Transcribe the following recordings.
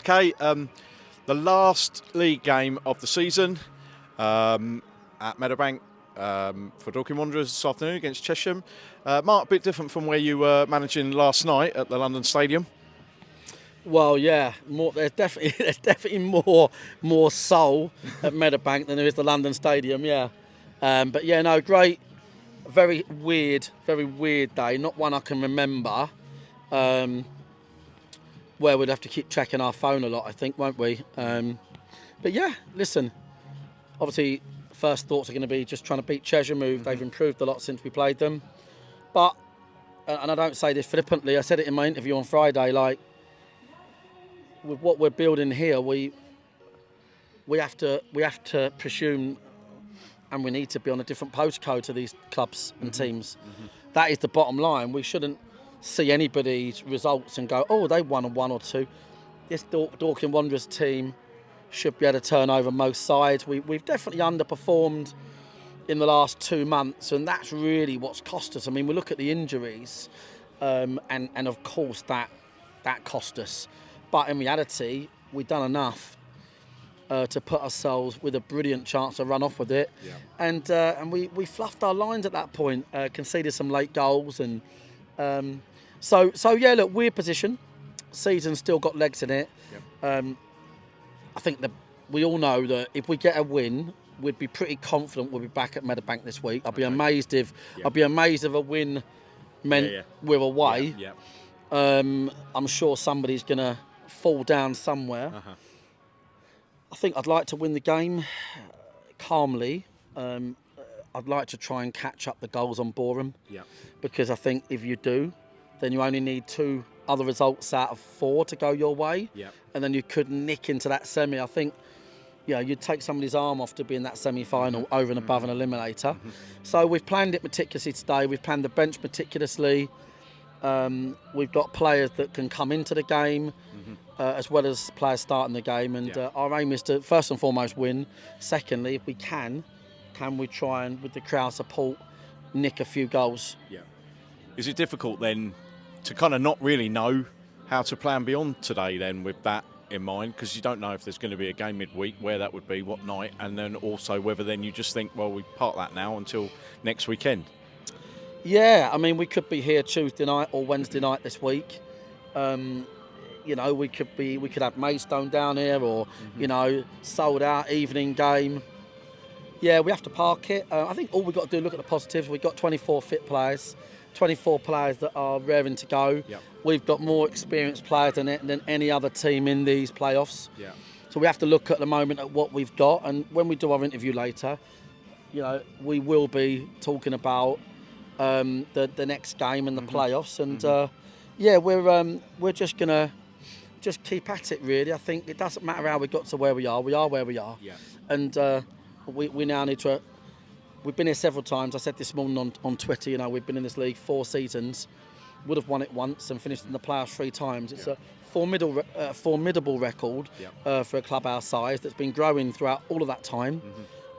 Okay, the last league game of the season at Meadowbank for Dorking Wanderers this afternoon against Chesham. Mark, a bit different from where you were managing last night at the London Stadium. Well, yeah, there's definitely more soul at Meadowbank than there is the London Stadium. Yeah, but yeah, no, great. Very weird day. Not one I can remember. Where we'd have to keep checking our phone a lot, I think, won't we? But yeah, listen. Obviously, first thoughts are going to be just trying to beat Chesham. They've improved a lot since we played them. But, and I don't say this flippantly, I said it in my interview on Friday. Like, with what we're building here, we have to presume, and we need to be on a different postcode to these clubs and teams. That is the bottom line. We shouldn't see anybody's results and go, oh, they won a 1 or 2. This Dorking Wanderers team should be able to turn over most sides. We've definitely underperformed in the last 2 months, and that's really what's cost us. I mean, we look at the injuries, and of course that cost us. But in reality, we've done enough to put ourselves with a brilliant chance to run off with it. Yeah. And we fluffed our lines at that point, conceded some late goals. And so yeah, look, weird position. Season's still got legs in it. Yep. I think that we all know that if we get a win, we'd be pretty confident we'll be back at Meadowbank this week. I'd be amazed if a win meant we're away. Yeah. I'm sure somebody's going to fall down somewhere. I think I'd like to win the game calmly. I'd like to try and catch up the goals on Boreham. Yeah. Because I think if you do, then you only need 2 other results out of 4 to go your way. Yeah. And then you could nick into that semi. I think, you'd take somebody's arm off to be in that semi-final over and above an eliminator. So we've planned it meticulously today. We've planned the bench meticulously. We've got players that can come into the game as well as players starting the game. And our aim is to, first and foremost, win. Secondly, if we can we try and, with the crowd support, nick a few goals. Yeah. Is it difficult then to kind of not really know how to plan beyond today then with that in mind? Because you don't know if there's going to be a game midweek, where that would be, what night, and then also whether then you just think, well, we park that now until next weekend. Yeah, I mean, we could be here Tuesday night or Wednesday night this week. We could have Maidstone down here, or sold out evening game. Yeah, we have to park it. I think all we've got to do, look at the positives. We've got 24 fit players, 24 players that are raring to go. Yep. We've got more experienced players than any other team in these playoffs. Yeah. So we have to look at the moment at what we've got. And when we do our interview later, we will be talking about the next game and the playoffs. And we're just gonna keep at it. Really, I think it doesn't matter how we got to where we are. We are where we are. Yeah. And we now need to. We've been here several times. I said this morning on Twitter. We've been in this league 4 seasons. Would have won it once and finished in the playoffs 3 times. It's a formidable record for a club our size that's been growing throughout all of that time.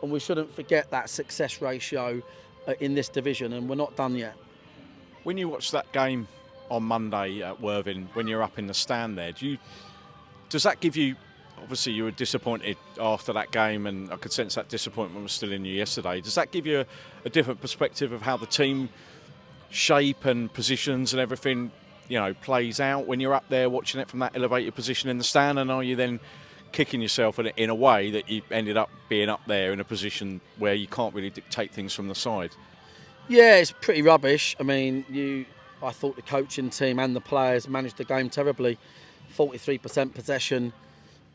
And we shouldn't forget that success ratio in this division, and we're not done yet. When you watch that game on Monday at Worthing, when you're up in the stand there, does that give you, obviously you were disappointed after that game, and I could sense that disappointment was still in you yesterday. Does that give you a different perspective of how the team shape and positions and everything, plays out when you're up there watching it from that elevated position in the stand? And are you then kicking yourself in a way that you ended up being up there in a position where you can't really dictate things from the side? Yeah, it's pretty rubbish. I mean, I thought the coaching team and the players managed the game terribly. 43% possession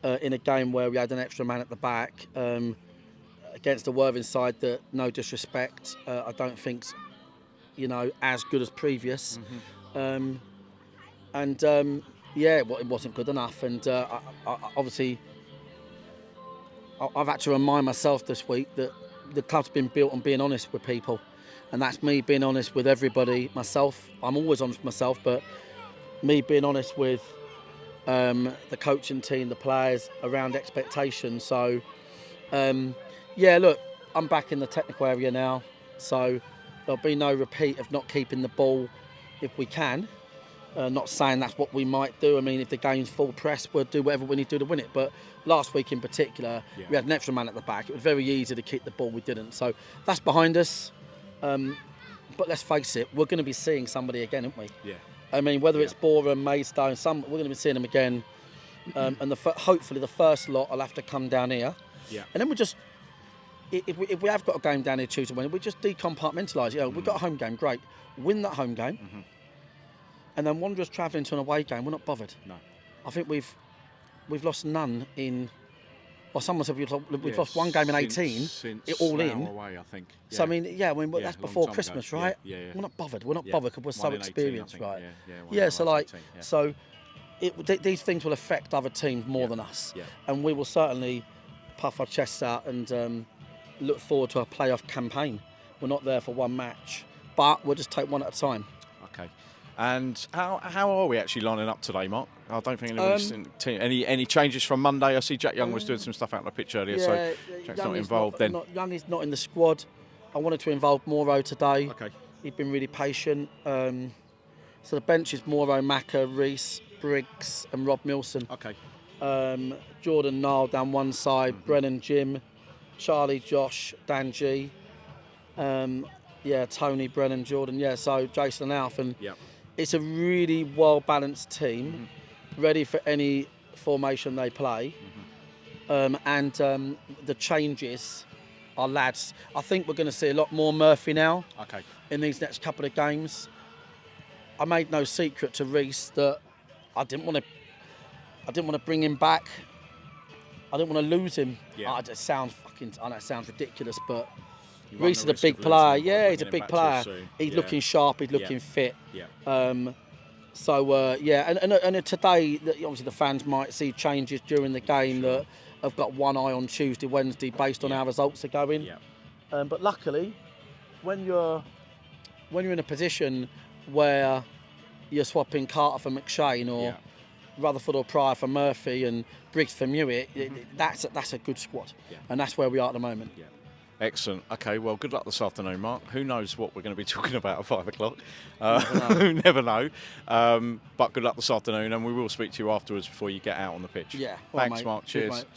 in a game where we had an extra man at the back against a Worthing side that, no disrespect, I don't think's as good as previous. It wasn't good enough. And obviously, I've had to remind myself this week that the club's been built on being honest with people. And that's me being honest with everybody, myself. I'm always honest with myself, but me being honest with the coaching team, the players, around expectations. So, look, I'm back in the technical area now. So there'll be no repeat of not keeping the ball if we can. Not saying that's what we might do. I mean, if the game's full press, we'll do whatever we need to do to win it. But last week in particular, we had an extra man at the back. It was very easy to keep the ball. We didn't. So that's behind us. But let's face it, we're going to be seeing somebody again, aren't we? Yeah. I mean, whether it's Boreham, Maidstone, we're going to be seeing them again. And hopefully the first lot will have to come down here. Yeah. And then we just, if we have got a game down here, choose to win, we just decompartmentalise. You know, we've got a home game, great. Win that home game. Mm-hmm. And then Wanderers travelling to an away game, we're not bothered. No. I think we've lost none in. Well, someone said we've lost one game in 18. Since it all in. Away, I think. Yeah. So I mean, that's before Christmas, ago. right? Yeah. We're not bothered. We're not bothered because we're so 1 in 18, experienced, I think. right? Yeah. So like, 18, these things will affect other teams more than us, and we will certainly puff our chests out and look forward to a playoff campaign. We're not there for one match, but we'll just take one at a time. Okay. And how are we actually lining up today, Mark? I don't think anyone's any changes from Monday. I see Jack Young was doing some stuff out on the pitch earlier, so Jack's not involved then. Young is not in the squad. I wanted to involve Morrow today. Okay. He's been really patient. So the bench is Morrow, Macca, Reese, Briggs and Rob Milson. Okay. Jordan Nile down one side, Brennan, Jim, Charlie, Josh, Dan G. Tony, Brennan, Jordan. So Jason and Alf. And it's a really well-balanced team, ready for any formation they play. And the changes are lads. I think we're going to see a lot more Murphy now in these next couple of games. I made no secret to Reese that I didn't want to bring him back. I didn't want to lose him. I know it sounds ridiculous, but Reese is a big player. Yeah, he's a big player. He's looking sharp. He's looking fit. And today, obviously the fans might see changes during the game that have got one eye on Tuesday, Wednesday, based on how results are going. But luckily, when you're in a position where you're swapping Carter for McShane or Rutherford or Pryor for Murphy and Briggs for Mewett, that's a good squad, and that's where we are at the moment. Excellent. Okay, well, good luck this afternoon, Mark. Who knows what we're going to be talking about at 5 o'clock? Never know. But good luck this afternoon, and we will speak to you afterwards before you get out on the pitch. Yeah. Thanks, Mark. Cheers.